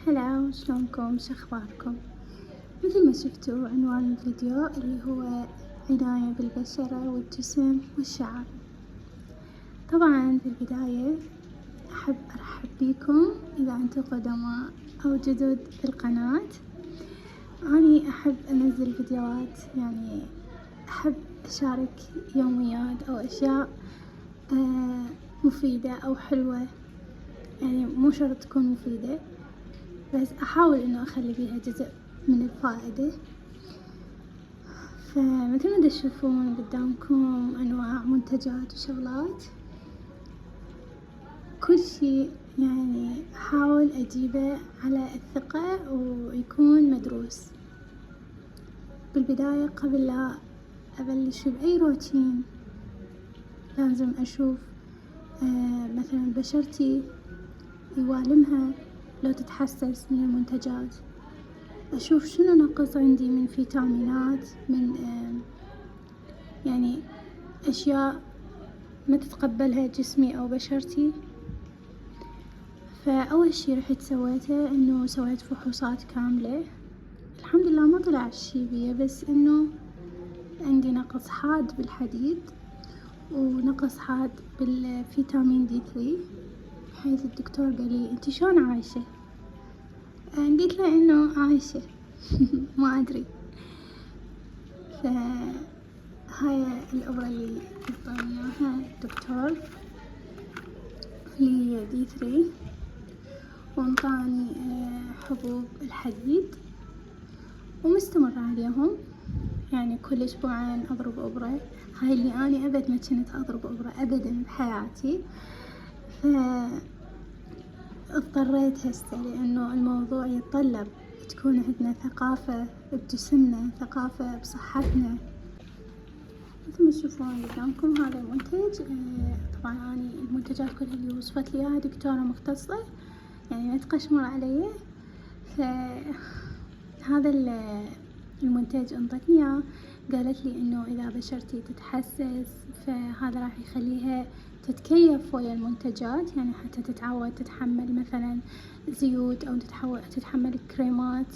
هلا، شلونكم؟ شخباركم؟ مثل ما شفتوا عنوان الفيديو اللي هو عناية بالبشرة والجسم والشعر. طبعا في البداية أحب أرحب بيكم إذا أنتم قدماء أو جدد في القناة. أني أحب أنزل فيديوهات، يعني أحب أشارك يوميات أو أشياء مفيدة أو حلوة، يعني مو شرط تكون مفيدة بس أحاول إنه أخلي فيها جزء من الفائدة. فمثل ما تشوفون قدامكم أنواع منتجات وشغلات، كل شي يعني أحاول أجيبه على الثقة ويكون مدروس. بالبداية قبل لا أبلش بأي روتين لازم أشوف مثلا بشرتي يوالمها لو تتحسس من المنتجات، أشوف شنو نقص عندي من فيتامينات، من يعني أشياء ما تتقبلها جسمي أو بشرتي. فأول شي رحت سويته إنه سويت فحوصات كاملة، الحمد لله ما طلع شي بيه، بس إنه عندي نقص حاد بالحديد ونقص حاد بالفيتامين D3. بحيث الدكتور قال لي انتي شلون عايشة؟ قلت له إنه عايشة ما أدري. فهاي الإبرة اللي عطاني إياها الدكتور لي D3، وانطاني حبوب الحديد ومستمرة عليهم، يعني كل أسبوعين أضرب إبرة. هاي اللي أنا أبد ما كنت أضرب إبرة أبدا بحياتي، اضطريت هسه لأنه الموضوع يتطلب تكون عندنا ثقافة بجسمنا، ثقافة بصحتنا. مثل ما تشوفون قدامكم هذا المنتج. طبعا أنا المنتجات كلها اللي وصفت لي إياها دكتورة مختصة، يعني ما تقشمر علي. فهذا المنتج انطتني إياه، قالت لي إنه إذا بشرتي تتحسس فهذا راح يخليها تتكيف ويا المنتجات، يعني حتى تتعود تتحمل مثلا زيوت أو تتحمل كريمات.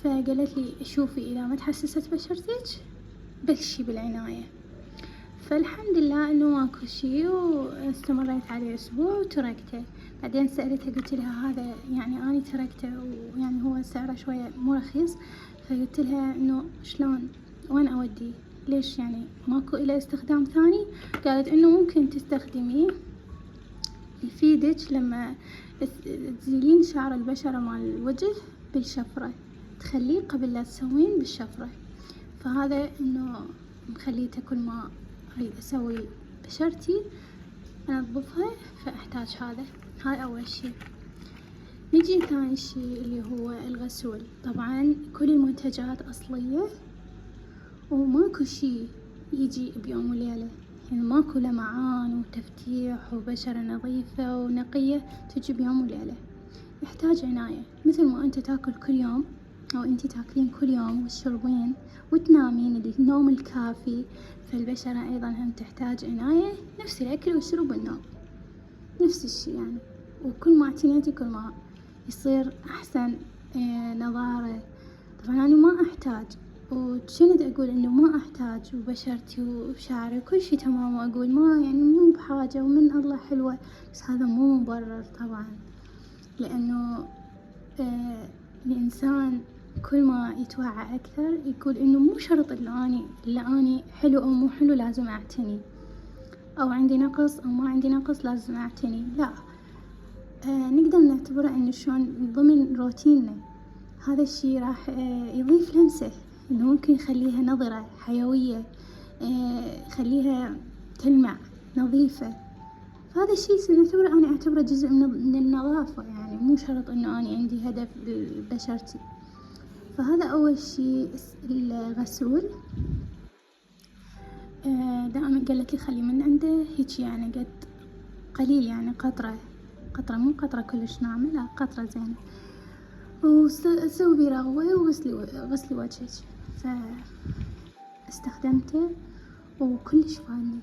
فقالت لي شوفي إذا ما تحسست بشرتك بلشي بالعناية. فالحمد لله إنه ماكو شي، واستمريت عليه أسبوع وتركته. بعدين سألتها قلت لها هذا يعني أنا تركته ويعني هو سعره شوية مو رخيص، فقلت لها إنه شلون وين أوديه؟ ليش يعني ماكو إله استخدام ثاني؟ قالت إنه ممكن تستخدميه يفيدك لما تزيلين شعر البشرة مال الوجه بالشفرة، تخليه قبل لا تسوين بالشفرة. فهذا إنه مخليته كل ما أريد أسوي بشرتي أنظفها فأحتاج هذا. هاي أول شي. نجي ثاني شي اللي هو الغسول. طبعا كل المنتجات أصلية وماكو شي يجي بيوم وليلة، يعني ماكو لمعان وتفتيح وبشرة نظيفة ونقية تجي بيوم وليلة، يحتاج عناية. مثل ما أنت تاكل كل يوم أو أنتي تاكلين كل يوم وتشربين وتنامين النوم الكافي، فالبشرة أيضا هم تحتاج عناية، نفس الأكل والشرب والنوم نفس الشي يعني. وكل ما اعتنيتي كل ما يصير أحسن نظارة. طبعا أنا ما أحتاج، وكنت أقول إنه ما أحتاج، وبشرتي وشعري كل شي تمام، وأقول ما يعني مو بحاجة ومن الله حلوة، بس هذا مو مبرر طبعا. لأنه الإنسان كل ما يتوعى أكثر يقول إنه مو شرط اللي أني حلو أو مو حلو لازم أعتني، أو عندي نقص أو ما عندي نقص لازم أعتني، لا. نقدر نعتبره إنه شلون ضمن روتيننا. هذا الشي راح يضيف لمسة، إنه ممكن يخليها نظرة حيوية، يخليها تلمع نظيفة. هذا الشيء نعتبره، أنا أعتبره جزء من النظافة، يعني مو شرط إنه أنا عندي هدف لبشرتي. فهذا أول شيء. الغسول دائما قالت لي خلي من عنده هيك، يعني قد قليل، يعني قطرة مو قطرة كلش ناعمة، لا قطرة زينة، وسوي بيه رغوة وغسلي وجهك. فاستخدمته وكلش فادني،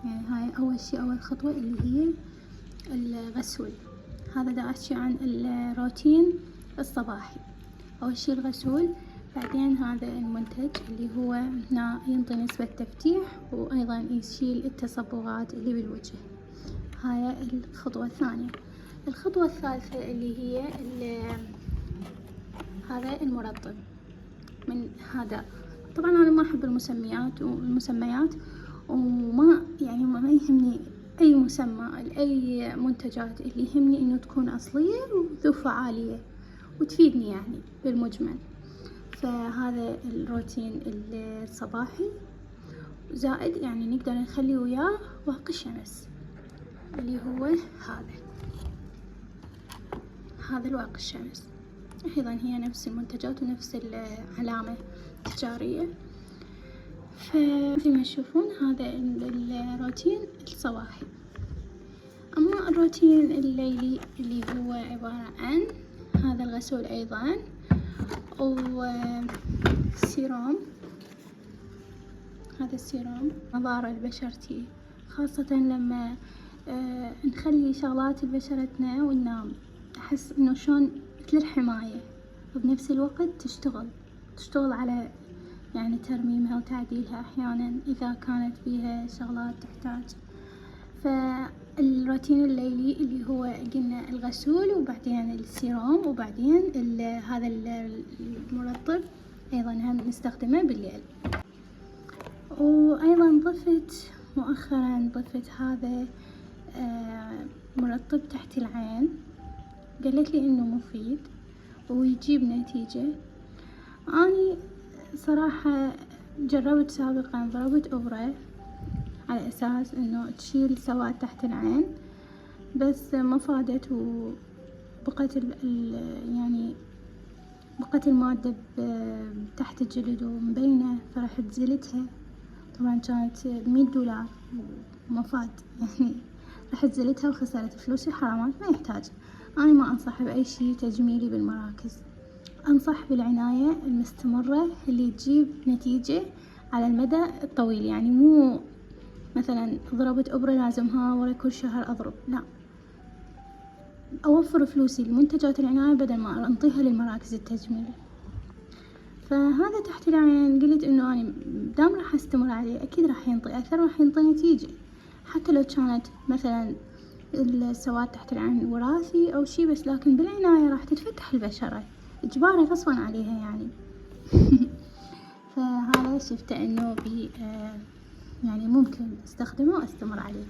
يعني هاي أول شيء، أول خطوة اللي هي الغسول. هذا دا أحكي عن الروتين الصباحي. أول شي الغسول، بعدين هذا المنتج اللي هو هنا ينطي نسبة تفتيح وأيضا يشيل التصبغات اللي بالوجه. هاي الخطوة الثانية. الخطوة الثالثة اللي هي هذا المرطب من هذا. طبعا أنا ما أحب المسميات وما يعني ما يهمني أي مسمى لأي منتجات، اللي يهمني إنه تكون أصلية وذو فعالية وتفيدني يعني بالمجمل. فهذا الروتين الصباحي، زائد يعني نقدر نخلي وياه واقي الشمس اللي هو هذا الواقي الشمس. أيضا هي نفس المنتجات ونفس العلامة التجارية. فمثل ما تشوفون هذا الروتين الصباحي. أما الروتين الليلي اللي هو عبارة عن هذا الغسول أيضا والسيروم. هذا السيروم نظارة لبشرتي، خاصة لما نخلي شغلات لبشرتنا وننام، أحس إنه شلون مثل الحماية وبنفس الوقت تشتغل على يعني ترميمها وتعديلها أحيانا إذا كانت فيها شغلات تحتاج. فالروتين الليلي اللي هو قلنا الغسول وبعدين السيروم وبعدين هذا المرطب أيضا هم نستخدمه بالليل. وأيضا مؤخرا ضفت هذا مرطب تحت العين، قالت لي إنه مفيد ويجيب نتيجة. أني صراحة جربت سابقا، ضربت إبرة على أساس إنه تشيل سواد تحت العين، بس ما فادت وبقت يعني بقت المادة تحت الجلد ومبينة، فرحت زلتها. طبعا كانت $100 وما فاد يعني، رحت زلتها وخسرت فلوسي، حرامات ما يحتاج. أنا ما أنصح بأي شي تجميلي بالمراكز، أنصح بالعناية المستمرة اللي تجيب نتيجة على المدى الطويل. يعني مو مثلا ضربت إبرة لازمها ورا كل شهر أضرب، لا، أوفر فلوسي لمنتجات العناية بدل ما أنطيها للمراكز التجميل. فهذا تحت العين قلت إنه أنا دام راح أستمر عليه أكيد راح ينطي أثر وراح ينطي نتيجة، حتى لو كانت مثلا السواد تحت العين وراثي أو شي، بس لكن بالعناية راح تتفتح البشرة إجباري غصبا عليها يعني. فهذا شفته إنه يعني ممكن استخدمه واستمر عليه.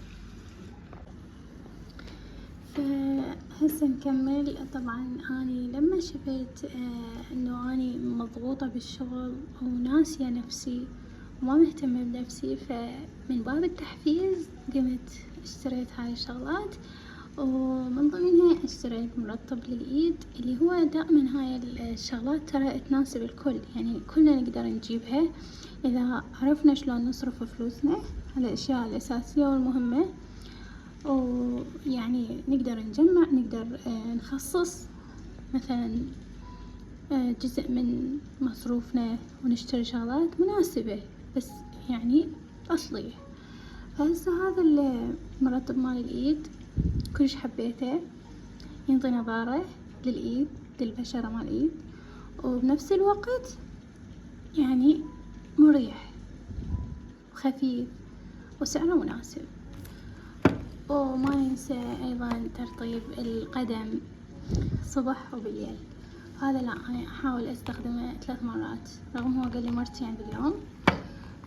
فهسه نكمل. طبعا أني لما شفت إنه أني مضغوطة بالشغل وناسية نفسي وما مهتمة بنفسي، فمن باب التحفيز قمت اشتريت هاي الشغلات، ومن ضمنها اشتريت مرطب للإيد اللي هو دائما هاي الشغلات ترى تناسب الكل، يعني كلنا نقدر نجيبها إذا عرفنا شلون نصرف فلوسنا على الأشياء الأساسية والمهمة. ويعني نقدر نجمع، نقدر نخصص مثلا جزء من مصروفنا ونشتري شغلات مناسبة بس يعني أصلية. فهسه هذا المرطب مال الإيد كلش حبيته، ينطي نظارة للإيد للبشرة مال الإيد، وبنفس الوقت يعني مريح وخفيف وسعره مناسب. وما ننسى أيضا ترطيب القدم صبح وبالليل. هذا لا، أنا أحاول أستخدمه 3 مرات رغم هو قال لي مرتين باليوم.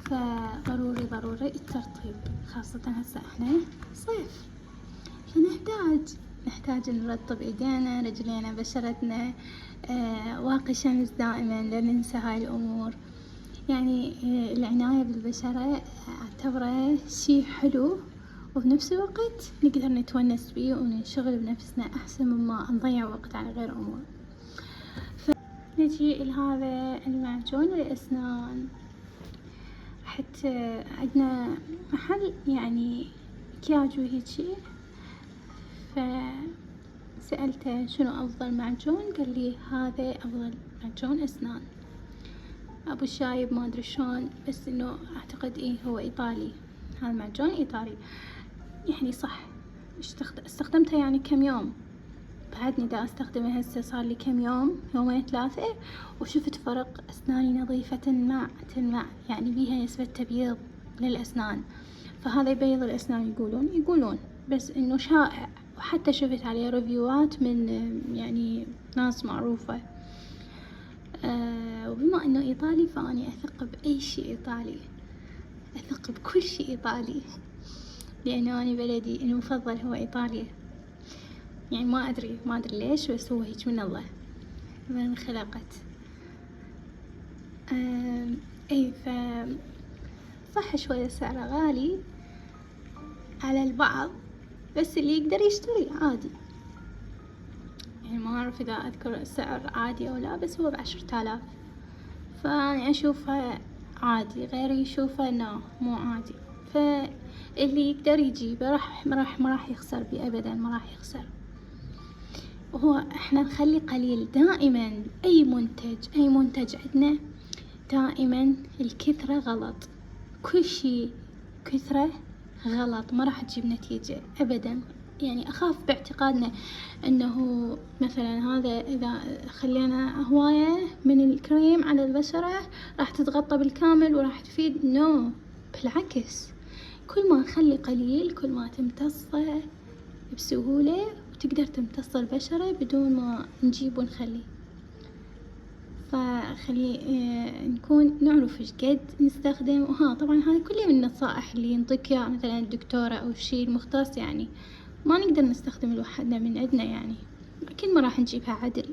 فضروري الترطيب، خاصة هسه احنا صيف، نحتاج نرطب ايدينا رجلينا بشرتنا. واقي شمس دائما، لا ننسى هاي الأمور. يعني العناية بالبشرة أعتبره شي حلو، وبنفس الوقت نقدر نتونس بيه وننشغل بنفسنا أحسن مما نضيع وقت على غير أمور. نجي لهذا المعجون الأسنان. حتى عندنا محل يعني كياج وهيجي، فسألته شنو أفضل معجون، قال لي هذا أفضل معجون أسنان، أبو الشايب ما أدري شلون، بس إنه أعتقد هو إيطالي، هذا معجون إيطالي يعني. صح، استخدمته يعني كم يوم بعدني دا استخدمه هسه صار لي كم يوم، يومين 3، وشفت فرق. اسناني نظيفة تنمع يعني بيها نسبة تبييض للاسنان. فهذا يبيض الاسنان يقولون بس انه شائع، وحتى شفت عليه ريفيوات من يعني ناس معروفة. وبما انه ايطالي فاني اثق باي شيء ايطالي، اثق بكل شيء ايطالي، لانه اني بلدي المفضل هو ايطاليا. يعني ما ادري ليش، بس هو هيك من الله، من خلقت. اي صح شوية سعره غالي على البعض، بس اللي يقدر يشتري عادي. يعني ما أعرف إذا أذكر السعر عادي أو لا، بس هو ب10,000. فأنا أشوفه عادي، غيري يشوفه إنه مو عادي. فاللي يقدر يجيبه ما راح يخسر بيه أبدا، ما راح يخسر. وهو إحنا نخلي قليل دائما. أي منتج عندنا دائما الكثرة غلط. كل شيء كثرة غلط، ما راح تجيب نتيجة أبدا. يعني أخاف باعتقادنا أنه مثلا هذا إذا خلينا هواية من الكريم على البشرة راح تتغطى بالكامل وراح تفيد. بالعكس، كل ما نخلي قليل كل ما تمتصه بسهولة، وتقدر تمتص البشرة بدون ما نجيب ونخلي. فخلي نكون نعرف ايش قد نستخدم. طبعا هاي كلها من النصائح اللي ينطيك اياها مثلا الدكتورة او الشيء المختص. يعني ما نقدر نستخدم لوحدنا من عندنا، يعني اكيد ما راح نجيبها عدل،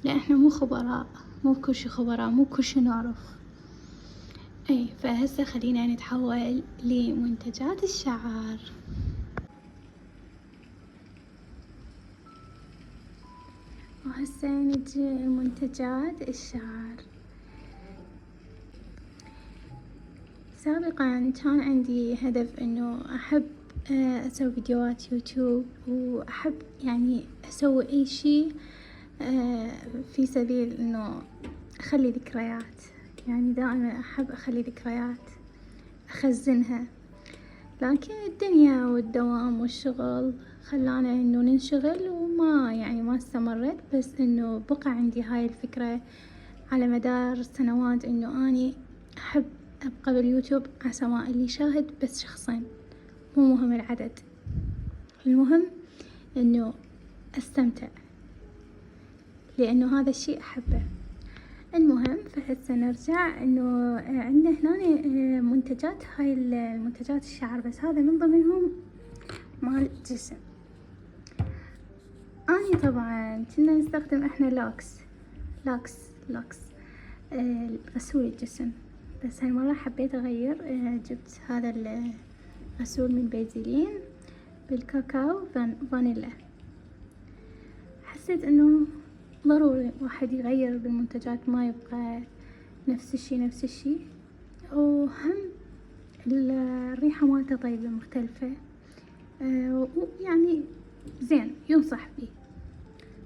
لان احنا مو خبراء، مو بكل شي خبراء، مو بكل شي نعرف. فهسه خلينا نتحول لمنتجات الشعر. وهسه نجي منتجات الشعر. سابقا كان عندي هدف انه احب اسوي فيديوهات يوتيوب، واحب يعني اسوي اي شيء في سبيل انه اخلي ذكريات. يعني دائما احب اخلي ذكريات اخزنها، لكن الدنيا والدوام والشغل خلانا انه ننشغل ما استمرت. بس انه بقى عندي هاي الفكرة على مدار سنوات، انه اني احب ابقى باليوتيوب عسى ما اللي يشاهد بس شخصين، مو مهم العدد، المهم انه استمتع، لانه هذا الشيء احبه. المهم فهسه نرجع انه عندنا هنا منتجات، هاي المنتجات الشعر، بس هذا من ضمنهم مال جسم. اني طبعا كنا نستخدم احنا لاكس غسول الجسم، بس هالمرة حبيت اغير. جبت هذا الغسول من بيزيلين بالكاكاو فانيلا. حسيت انه ضروري واحد يغير بالمنتجات، ما يبقى نفس الشي. وهم الريحة مالته طيبة مختلفة، ويعني زين ينصح به،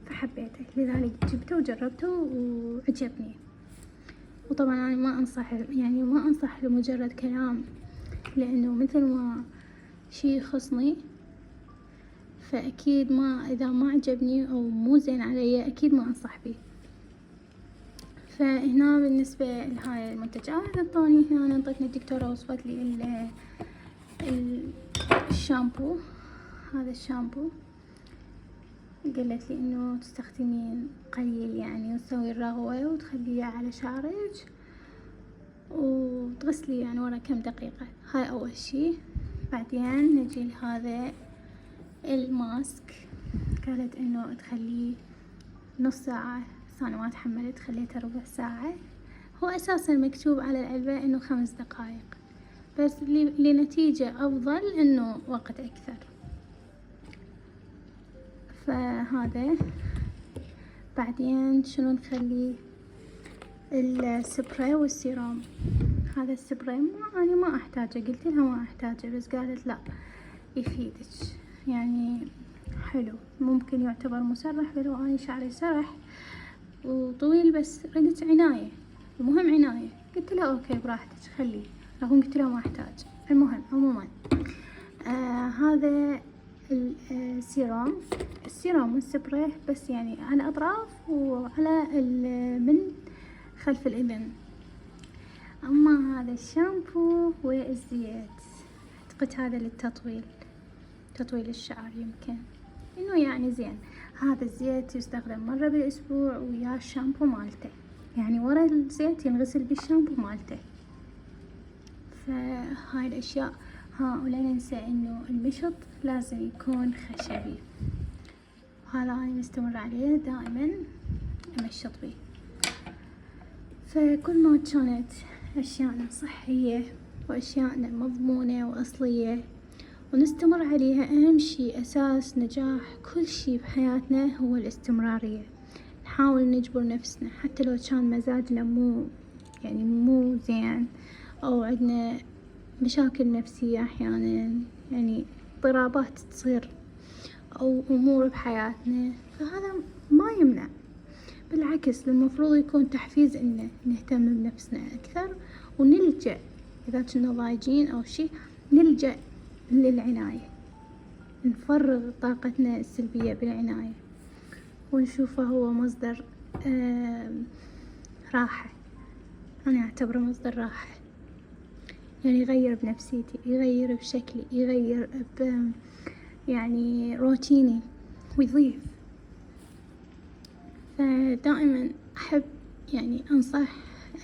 فحبيته لذلك جبته وجربته وعجبني. وطبعا انا ما انصح لمجرد كلام، لانه مثل ما شي يخصني فاكيد اذا ما عجبني او مو زين علي اكيد ما انصح به. فهنا بالنسبة لهاي المنتجات انطتني الدكتورة وصفت لي الشامبو. هذا الشامبو قالت لي انه تستخدمين قليل، يعني وتسوي الرغوة وتخليه على شعرك وتغسلي يعني ورا كم دقيقة. هاي اول شي. بعدين نجي لهذا الماسك، قالت انه تخليه نص ساعة، بس انا ما تحملت خليته ربع ساعة. هو اساسا مكتوب على العلبة انه 5 دقائق، بس لنتيجة افضل انه وقت اكثر. فهذا. بعدين شنو نخلي؟ السبراي والسيرام. هذا السبراي انا ما احتاجه، قلت لها ما احتاجه، بس قالت لا يفيدك، يعني حلو، ممكن يعتبر مسرح، ولو انا شعري سرح وطويل بس ردت عناية، المهم عناية. قلت لها اوكي براحتك خليه، لكن قلت لها ما احتاج. المهم عموما هذا السيروم والسبراي بس يعني على الأطراف وعلى من خلف الإذن. أما هذا الشامبو والزيت أعتقد هذا للتطويل، تطويل الشعر يمكن إنه يعني زين. هذا الزيت يستخدم مرة بالأسبوع ويا الشامبو مالته، يعني ورا الزيت ينغسل بالشامبو مالته. فهاي الأشياء. ولا ننسى إنه المشط لازم يكون خشبي، هذا أنا مستمر عليه دائما أمشط بيه. فكل ما كانت أشياءنا صحية وأشياءنا مضمونة وأصلية ونستمر عليها، أهم شي أساس نجاح كل شي بحياتنا هو الاستمرارية. نحاول نجبر نفسنا حتى لو كان مزاجنا مو زين، أو عندنا مشاكل نفسية أحيانا، يعني اضطرابات تصير أو أمور بحياتنا، فهذا ما يمنع، بالعكس المفروض يكون تحفيز إنه نهتم بنفسنا أكثر، ونلجأ إذا كنا ضايجين أو شي نلجأ للعناية، نفرغ طاقتنا السلبية بالعناية ونشوفه هو مصدر راحة. أنا أعتبره مصدر راحة، يعني يغير بنفسيتي، يغير بشكلي، يغير يعني روتيني ويضيف. فدائما أحب يعني أنصح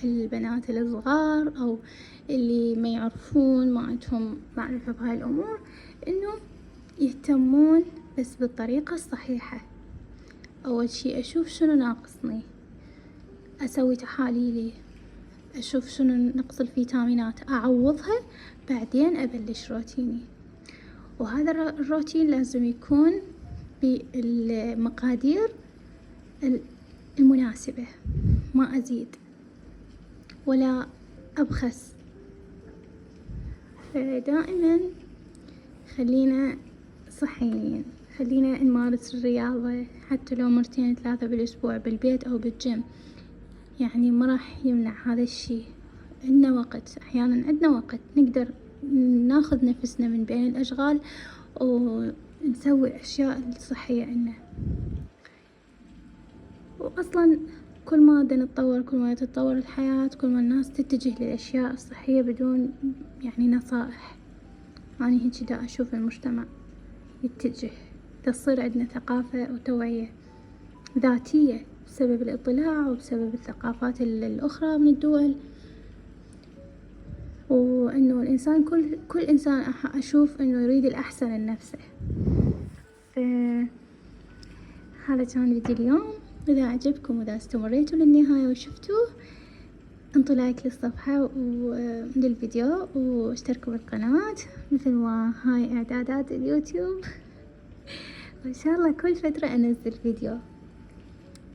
البنات الصغار أو اللي ما يعرفون، ما عندهم معرفة بهاي الأمور، إنه يهتمون بس بالطريقة الصحيحة. أول شي أشوف شنو ناقصني، أسوي تحاليلي، أشوف شنو نقص الفيتامينات، أعوضها، بعدين أبلش روتيني. وهذا الروتين لازم يكون بالمقادير المناسبة، ما أزيد ولا أبخس. فدائما خلينا صحيين، خلينا نمارس الرياضة حتى لو 2-3 بالأسبوع بالبيت أو بالجيم، يعني ما راح يمنع هذا الشي. عندنا وقت، أحيانا عندنا وقت نقدر ناخذ نفسنا من بين الأشغال ونسوي أشياء صحية عنا. وأصلا كل ما نتطور، كل ما تتطور الحياة، كل ما الناس تتجه للأشياء الصحية بدون يعني نصائح. أنا هيك دا أشوف المجتمع يتجه، تصير عندنا ثقافة وتوعية ذاتية بسبب الإطلاع وبسبب الثقافات الأخرى من الدول، وإنه الإنسان كل إنسان أشوف إنه يريد الأحسن لنفسه. هذا كان فيديو اليوم، إذا عجبكم وإذا استمريتوا للنهاية وشفتوه انطوا لايك للصفحة وللفيديو واشتركوا بالقناة، مثل ما هاي إعدادات اليوتيوب. وإن شاء الله كل فترة أنزل فيديو،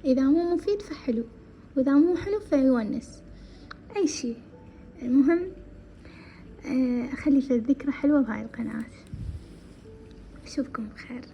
إذا مو مفيد فحلو، وإذا مو حلو فيونس، أي شي، المهم أخلي في الذكرى حلوة بهاي القناة. أشوفكم بخير.